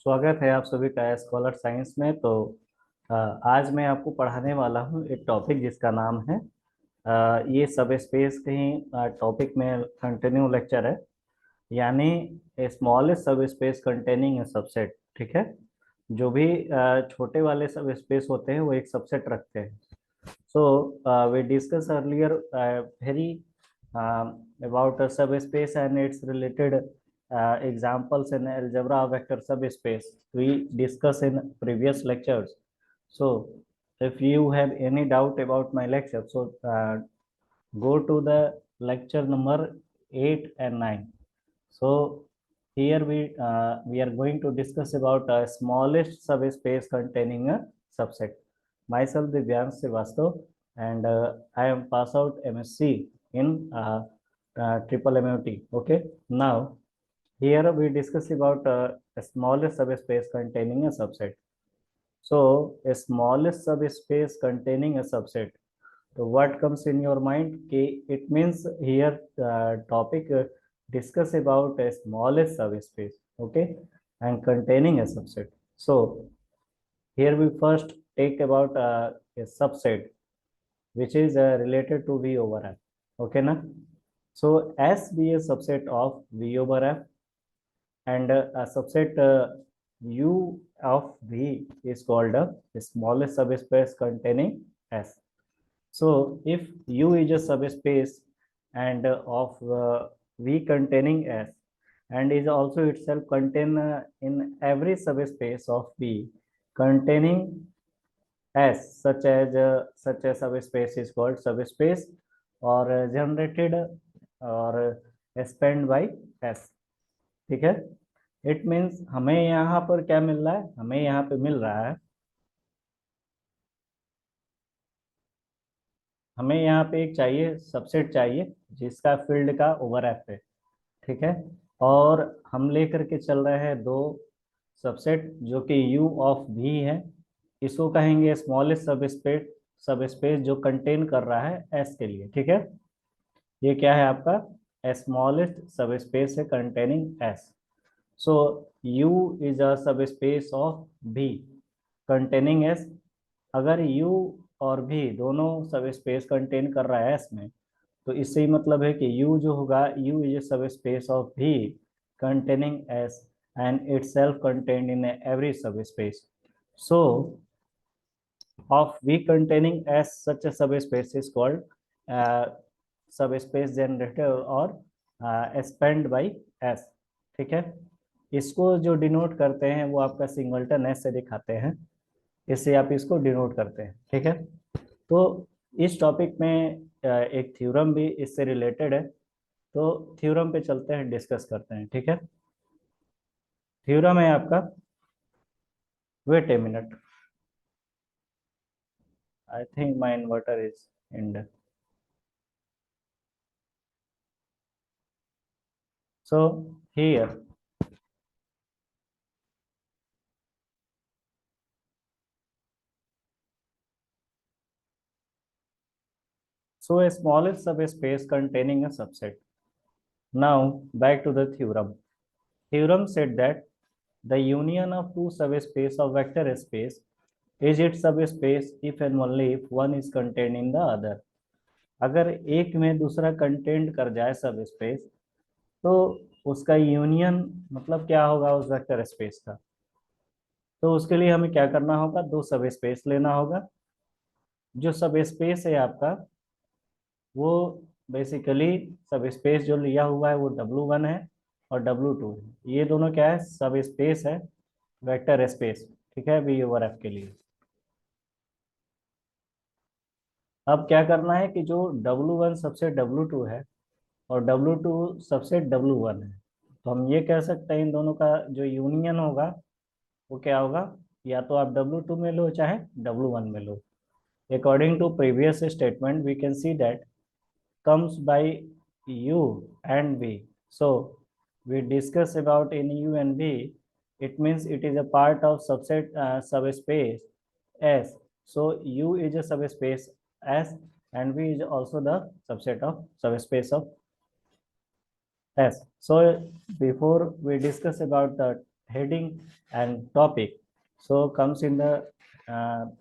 स्वागत है आप सभी का स्कॉलर साइंस में। आज मैं आपको पढ़ाने वाला हूँ एक टॉपिक जिसका नाम है ये सब स्पेस कहीं टॉपिक में कंटिन्यू लेक्चर है, यानी स्मॉलेस्ट सब स्पेस कंटेनिंग ए सबसेट। ठीक है, जो भी छोटे वाले सब स्पेस होते हैं वो एक सबसेट रखते हैं। So we discuss earlier very about a subspace and its related examples in algebra vector subspace. We discuss in previous lectures. So if you have any doubt about my lecture, go to the lecture number 8 and 9. So here we are going to discuss about a smallest subspace containing a subset. Myself Divyansh Srivastava, and I am pass out MSc in triple MUT. Okay, now here we discuss about a smallest subspace containing a subset. So a smallest subspace containing a subset. So what comes in your mind? It means here topic discuss about a smallest subspace, okay, and containing a subset. So here we first take about a subset which is related to V over F. Okay, na? So S be a subset of V over F, and a subset U of V is called a smallest subspace containing S. So if U is a subspace and of V containing S, and is also itself contain in every subspace of V containing S, such as subspace is called subspace or generated or spanned by S. ठीक है, it means हमें यहाँ पर क्या मिल रहा है? हमें यहाँ पे मिल रहा है, हमें यहाँ पे एक चाहिए सबसेट चाहिए जिसका फील्ड का ओवरलैप है। ठीक है, और हम लेकर के चल रहे हैं दो सबसेट जो कि U ऑफ V है। इसको कहेंगे स्मॉलेस्ट सबस्पेस जो कंटेन कर रहा है S के लिए। ठीक है, ये क्या है आपका स्मॉलेस्ट सबस्पेस है containing S। So U is a subspace of V containing S। अगर U और V दोनों सबस्पेस कंटेन कर रहा है S में, तो इससे ही मतलब है कि U जो होगा, U is a subspace of V containing S and itself contained in every subspace. So of V containing S, such a subspace is called subspace generated or spanned by S. ठीक है, इसको जो denote करते हैं वो आपका singleton S से दिखाते हैं, इससे आप इसको डिनोट करते हैं। ठीक है, तो इस टॉपिक में एक थ्योरम भी इससे रिलेटेड है, तो थ्योरम पे चलते हैं, डिस्कस करते हैं। ठीक है, थ्योरम है आपका, wait a minute, I think my inverter is end. So here so a smallest subspace containing a subset. Now back to the theorem. Theorem said that the union of two subspace of vector space is its subspace if and only if one is contained in the other. अगर एक में दूसरा content कर जाए सब space, तो उसका union मतलब क्या होगा उस वेक्टर स्पेस का? तो उसके लिए हमें क्या करना होगा? दो सब स्पेस लेना होगा। जो सब स्पेस है आपका, वो बेसिकली सब स्पेस जो लिया हुआ है वो W1 है और W2 है। ये दोनों क्या है? सब स्पेस है, वेक्टर स्पेस। ठीक है, V ओवर F के लिए। अब क्या करना है कि जो W1 सबसे W2 है और W2 सबसे W1 है, तो हम ये कह सकते हैं इन दोनों का जो यूनियन होगा वो क्या होगा? या तो आप W2 में लो चाहे W1 में लो। According to previous statement we can see that comes by U and V. So we discuss about in U and V, it means it is a part of subspace S. So U is a subspace S and V is also the subset of subspace of S. So before we discuss about the heading and topic, so comes in the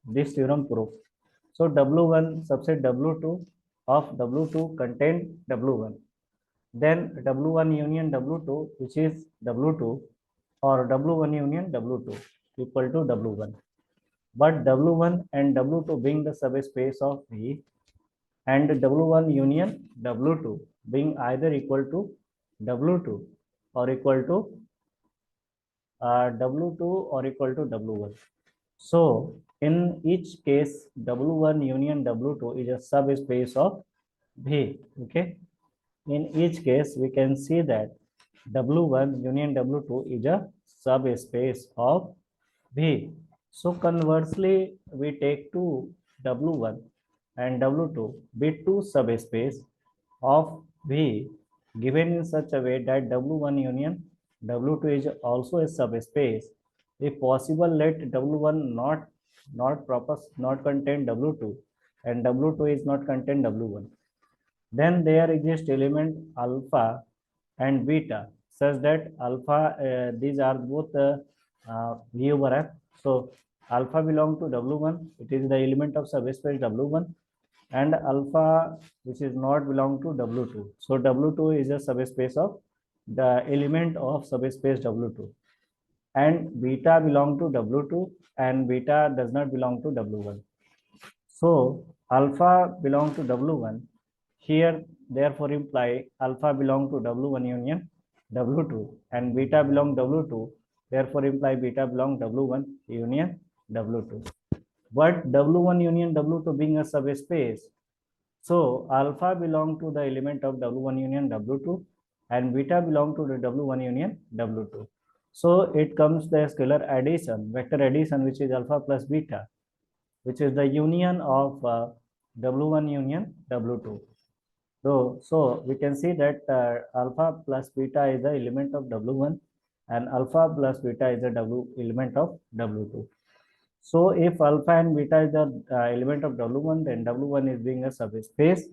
this theorem proof. So W1 subset W2 of W2 contain W1, then W1 union W2 which is W2, or W1 union W2 equal to W1, but W1 and W2 being the subspace of V, and W1 union W2 being either equal to W2 or equal to W2 or equal to W1. So in each case, W1 union W2 is a subspace of V. Okay. In each case, we can see that W1 union W2 is a subspace of V. So conversely, we take two W1 and W2 be two subspace of V given in such a way that W1 union W2 is also a subspace. If possible, let W1 not proper not contain W2 and W2 is not contain W1. Then there exists element alpha and beta such that alpha these are both V over F. So alpha belong to W1, it is the element of subspace W1, and alpha which is not belong to W2. So W2 is a subspace of the element of subspace W2, and beta belong to W2 and beta does not belong to W1. So alpha belong to W1. Here therefore imply alpha belong to W1 union W2 and beta belong W2. Therefore imply beta belong W1 union W2. But W1 union W2 being a subspace, so alpha belong to the element of W1 union W2 and beta belong to the W1 union W2. So it comes the scalar addition, vector addition, which is alpha plus beta, which is the union of W1 union W2. So we can see that alpha plus beta is the element of W1 and alpha plus beta is the element of W2. So if alpha and beta is the element of W1, then W1 is being a subspace,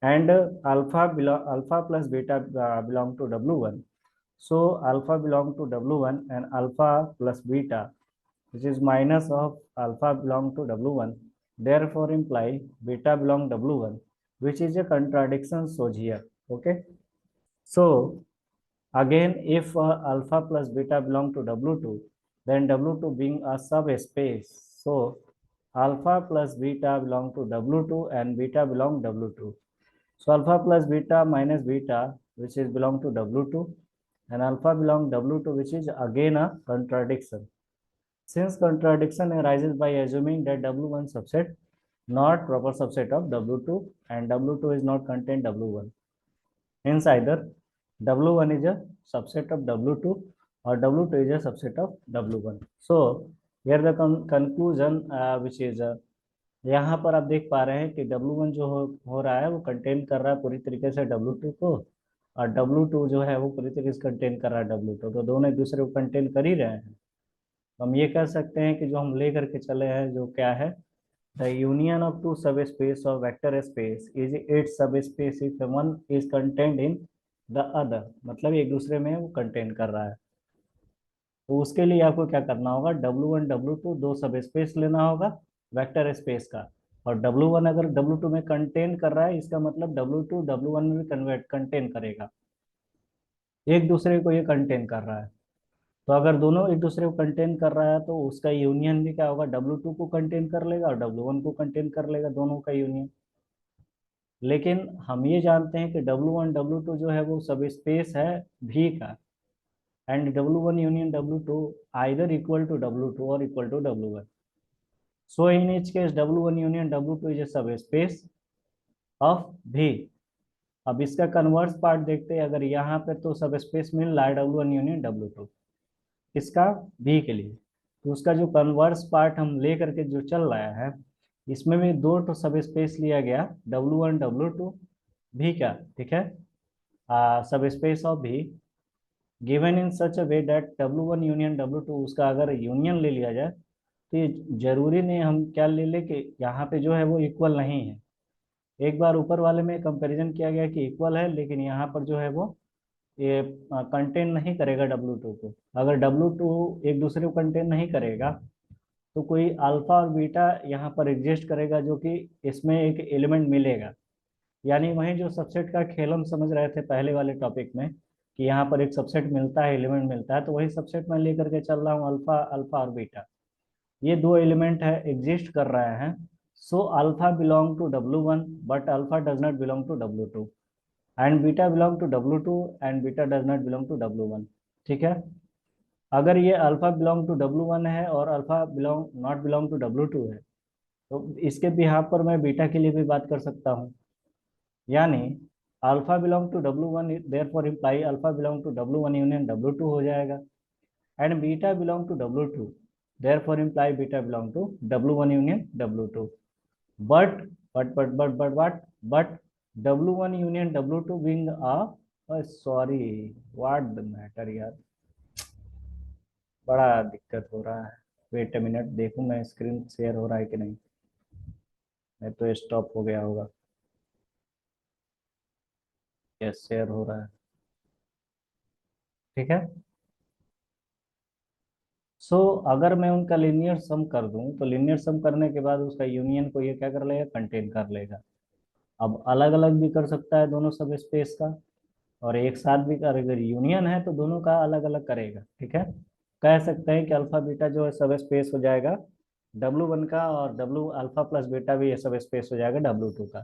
and alpha plus beta belong to W1. So alpha belong to W1 and alpha plus beta, which is minus of alpha belong to W1, therefore imply beta belong W1, which is a contradiction shows here. Okay. So again, if alpha plus beta belong to W2, then W2 being a subspace. So alpha plus beta belong to W2 and beta belong W2. So alpha plus beta minus beta, which is belong to W2, and alpha belong W2, which is again a contradiction. Since contradiction arises by assuming that W1 subset not proper subset of W2 and W2 is not contained W1. Hence either W1 is a subset of W2 or W2 is a subset of W1. So here the conclusion which is यहाँ पर आप देख पा रहे हैं कि W1 जो हो रहा है वो कंटेन कर रहा है पूरी तरीके से W2 को, और W2 जो है वो पूरी तरीके से कंटेन कर रहा है W2, तो दोनों एक दूसरे को कंटेन कर ही रहे हैं। हम ये कह सकते हैं कि जो हम लेकर के चले हैं जो क्या है, द यूनियन ऑफ टू सब स्पेस और वेक्टर स्पेस इज इट सब space if one is content in the other, मतलब एक दूसरे में वो कंटेन कर रहा है। तो उसके लिए आपको क्या करना होगा, W1 W2 दो सब स्पेस लेना होगा वेक्टर स्पेस का, और W1 अगर W2 में कंटेन कर रहा है इसका मतलब W2 W1 में भी कन्वर्ट कंटेन करेगा, एक दूसरे को ये कंटेन कर रहा है। तो अगर दोनों एक दूसरे को कंटेन कर रहा है तो उसका यूनियन भी क्या होगा, W2 को कंटेन कर लेगा और W1 को कंटेन कर लेगा, दोनों का यूनियन। लेकिन हम ये जानते हैं कि W1 W2 जो है वो सब स्पेस है V का, and W1 union W2 either equal to W2 और equal to W1। So in each case W1 union W2 is a subspace of V। अब इसका कन्वर्स पार्ट देखते हैं, अगर यहाँ पे तो सब स्पेस मिल रहा है W1 यूनियन W2 इसका V के लिए, तो उसका जो कन्वर्स पार्ट हम ले करके जो चल रहा है इसमें भी दो तो सब स्पेस लिया गया W1 W2 V का, ठीक है, सब space of V given in such a way that W1 union W2 उसका अगर यूनियन ले लिया जाए तो ये जरूरी नहीं हम क्या ले ले कि यहाँ पे जो है वो इक्वल नहीं है। एक बार ऊपर वाले में कंपैरिजन किया गया कि इक्वल है, लेकिन यहाँ पर जो है वो ये कंटेन नहीं करेगा W2 को। अगर W2 एक दूसरे को कंटेन नहीं करेगा तो कोई अल्फा और बीटा यहाँ पर एग्जिस्ट करेगा, जो कि इसमें एक एलिमेंट मिलेगा। यानी वही जो सबसेट का खेल हम समझ रहे थे पहले वाले टॉपिक में, कि यहाँ पर एक सबसेट मिलता है, एलिमेंट मिलता है, तो वही सबसेट मैं लेकर के चल रहा हूँ, अल्फा अल्फा और बीटा। ये दो एलिमेंट है, एग्जिस्ट कर रहे हैं। So alpha belong to W1 but alpha does not belong to W2, and beta belong to W2 and beta does not belong to W1। ठीक है। अगर ये अल्फा बिलोंग टू W1 है और alpha belong not belong to W2 है, तो इसके behalf पर मैं बीटा के लिए भी बात कर सकता हूँ। यानी alpha belong to W1 therefore imply alpha belong to W1 union W2 हो जाएगा, and beta belong to W2 therefore imply beta belong to W1 union W2। But but W1 union W2 being a sorry, what the matter यार, बड़ा दिक्कत हो रहा है। Wait a minute, देखूं मैं स्क्रीन शेयर हो रहा है कि नहीं। मैं तो स्टॉप हो गया होगा। यस, शेयर हो रहा है। ठीक है। अगर मैं उनका लिनियर सम कर दूं तो लिनियर सम करने के बाद उसका यूनियन को ये क्या कर लेगा, कंटेन कर लेगा। अब अलग अलग भी कर सकता है दोनों सब स्पेस का, और एक साथ भी कर, अगर यूनियन है तो दोनों का अलग अलग करेगा। ठीक है। कह सकते हैं कि अल्फा बीटा जो है सब स्पेस हो जाएगा W1 का, और W अल्फा प्लस बीटा भी ये सब स्पेस हो जाएगा W2 का।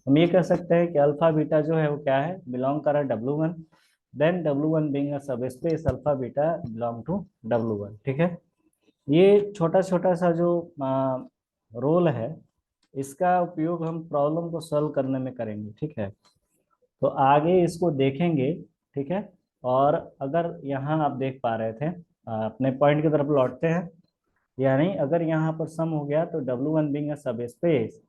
हम ये कह सकते हैं कि अल्फा बीटा जो है वो क्या है, बिलोंग कर रहा है W1, then W1 being a subspace alpha beta belong to W1। ठीक है। ये छोटा छोटा सा जो रोल है, इसका उपयोग हम प्रॉब्लम को सॉल्व करने में करेंगे। ठीक है। तो आगे इसको देखेंगे। ठीक है। और अगर यहाँ आप देख पा रहे थे, अपने पॉइंट की तरफ लौटते हैं। यानी अगर यहाँ पर सम हो गया तो W1 being a subspace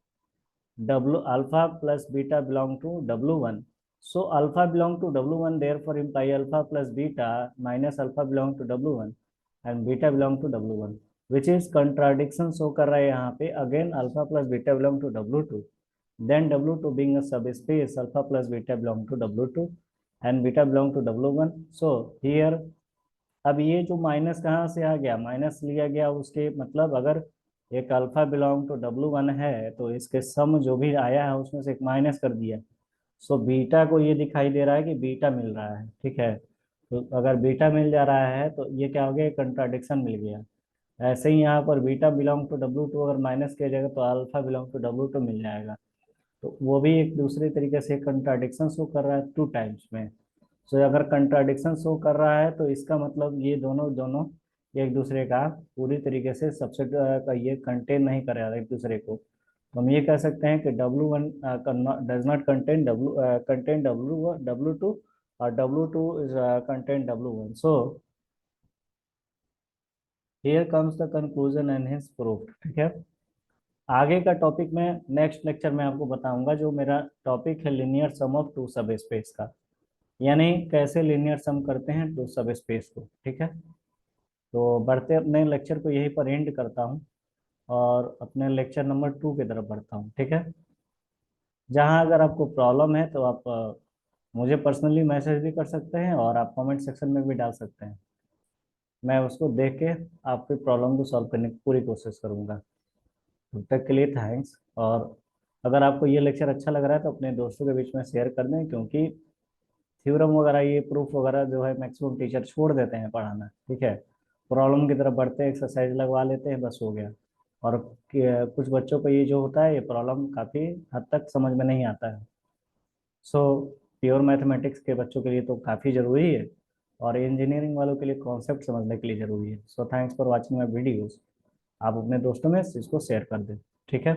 W alpha plus beta belong to W1, so alpha belong to W1 therefore imply alpha plus beta minus alpha belong to W1 and beta belong to W1, which is contradiction show कर रहा है यहाँ पे। again alpha plus beta belong to W2, then W2 being a subspace alpha plus beta belong to W2 and beta belong to W1, so here अब ये जो minus कहाँ से आ गया, माइनस लिया गया उसके मतलब अगर एक अल्फा बिलोंग टू W1 है तो इसके सम जो भी आया है उसमें से एक माइनस कर दिया। सो बीटा को ये दिखाई दे रहा है कि बीटा मिल रहा है। ठीक है। तो अगर बीटा मिल जा रहा है तो ये क्या हो गया, कंट्राडिक्शन मिल गया। ऐसे ही यहाँ पर बीटा बिलोंग टू W2 अगर माइनस किया जाएगा तो अल्फा बिलोंग टू W2 मिल जाएगा। तो वो भी एक दूसरे तरीके से कंट्राडिक्शन शो कर रहा है टू टाइम्स में। सो अगर कंट्राडिक्शन शो कर रहा है तो इसका मतलब ये दोनों दोनों एक दूसरे का पूरी तरीके से सबसेट का ये कंटेन नहीं कर रहा है एक दूसरे को। तो हम ये कह सकते हैं कि W1 does not contain W2 और W2 is contain W1। So here comes the conclusion and his proof. ठीक है। आगे का टॉपिक में नेक्स्ट लेक्चर में आपको बताऊंगा। जो मेरा टॉपिक है लिनियर सम ऑफ टू सब स्पेस का, यानी कैसे लिनियर सम करते हैं टू सब स्पेस को। ठीक है। तो बढ़ते अपने लेक्चर को यहीं पर एंड करता हूँ और अपने लेक्चर नंबर 2 की तरफ बढ़ता हूँ। ठीक है। जहाँ अगर आपको प्रॉब्लम है तो आप मुझे पर्सनली मैसेज भी कर सकते हैं और आप कमेंट सेक्शन में भी डाल सकते हैं। मैं उसको देख के आपकी प्रॉब्लम को सॉल्व करने की पूरी कोशिश करूँगा। तब तक के लिए थैंक्स। और अगर आपको ये लेक्चर अच्छा लग रहा है तो अपने दोस्तों के बीच में शेयर कर दें, क्योंकि थ्योरम वगैरह ये प्रूफ वगैरह जो है मैक्सिमम टीचर छोड़ देते हैं पढ़ाना। ठीक है। प्रॉब्लम की तरफ बढ़ते हैं, एक्सरसाइज लगवा लेते हैं, बस हो गया। और कुछ बच्चों को ये जो होता है ये प्रॉब्लम काफ़ी हद तक समझ में नहीं आता है। सो प्योर मैथमेटिक्स के बच्चों के लिए तो काफ़ी ज़रूरी है, और इंजीनियरिंग वालों के लिए कॉन्सेप्ट समझने के लिए ज़रूरी है। So thanks for watching my videos. आप अपने दोस्तों में इसको शेयर कर दें। ठीक है।